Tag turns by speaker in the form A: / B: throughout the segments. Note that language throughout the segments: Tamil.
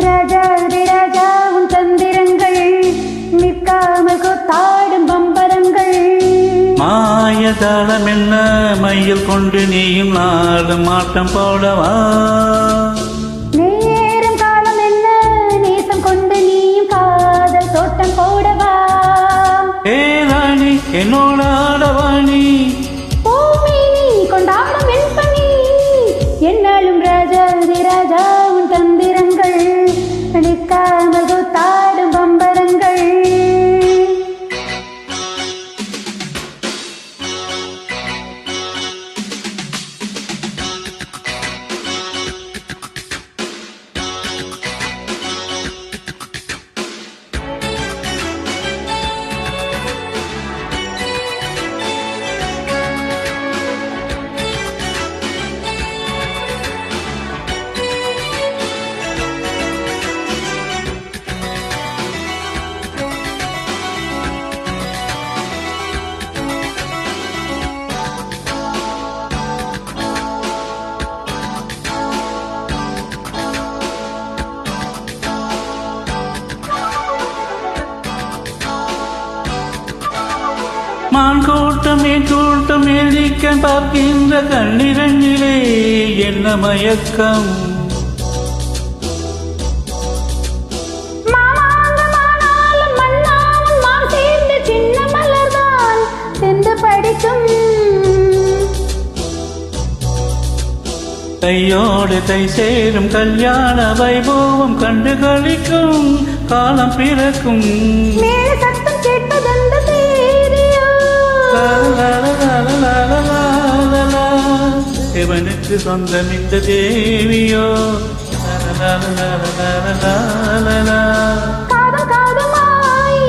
A: ராஜாதி ராஜா உன் தந்திரங்கள் நிற்காமல் கூத்தாடும் பம்பரங்கள்.
B: மாயதாளம் என்ன மையில் கொண்டு நீயும் நாடும் ஆட்டம் போடவா?
A: நேரம் காலம் என்ன நேசம் கொண்டு நீயும் காதல் தோட்டம் போடவா?
B: ஏ ராணி என்னோட ஆடவாணி,
A: பூமினி கொண்டாடும் வெண்பனி, என்னாலும் ராஜாதி ராஜா உன் தந்திரங்கள் நிற்காமல் கூத்தாடும் பம்பரங்கள்.
B: மான் கூட்டம் என் கூட்டம் எதிர்க்க பார்க்கின்ற கண்ணிரண்டிலே என்ன மயக்கம்? கையோடு கை சேரும் கல்யாண வைபவம் கண்டு கழிக்கும் காலம் பிறக்கும்.
A: சத்தம் கேட்பதெந்த
B: இவனுக்கு சொந்தம் இந்த தேவியோ?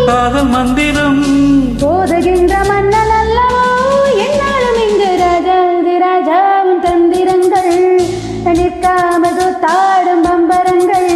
B: காதல் மந்திரம்
A: போதுகின்ற மன்னன் அல்லவோ, என்னாலும் இங்கு ராஜாதி ராஜாவின் தந்திரங்கள் நிற்காமல் கூத்தாடும் பம்பரங்கள்.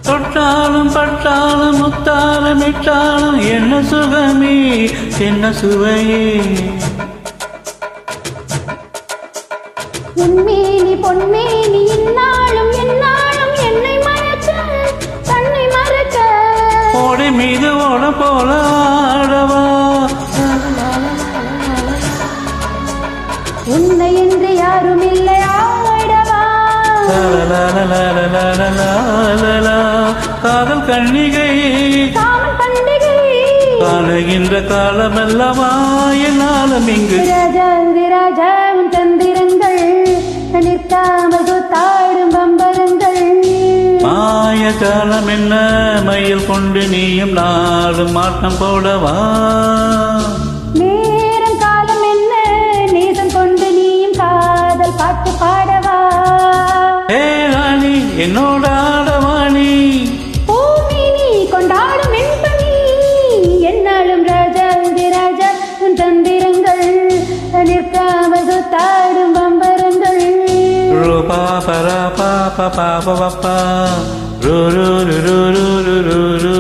B: தொட்டாலும் பட்டாலும் முத்தாலும் இட்டாலும் என்ன சுகமே என்ன சுவையே?
A: உன்மேனி பொன்மேனி இந்நாளும் எந்நாளும் என்னை மறக்க தன்னை மறக்க.
B: ஓடி மீது ஓட போல ஆடவா?
A: உன்னை என்று யாரும் இல்லை ஆடவா?
B: காதல் கண்ணிகை
A: காமன் பண்டிகை
B: காணுகின்ற காலமெல்லவா என்னாலும் இங்கு
A: ராஜாதி ராஜாவின் தந்திரங்கள் நிற்காமல் கூத்தாடும் பம்பரங்கள்.
B: மாயஜாலம் என்ன மயில் கொண்டு நீயும் நாடும் ஆட்டம் போடவா?
A: நேரம் காலம் என்ன நேசம் கொண்டு நீயும் காதல் பாட்டு பாடவா?
B: ஏ ராணி என்னோட ஆடவாணி,
A: பூமினி கொண்டாடும் வெண்பனி, என்னாலும் ராஜாதி ராஜா உன் தந்திரங்கள் நிற்காமல் கூத்தாடும் பம்பரங்கள்.
B: ரூபா பரா பாபா பாபா பாப்பா ரூ ரூ ரூ ரூ ரூ ரூ ரூ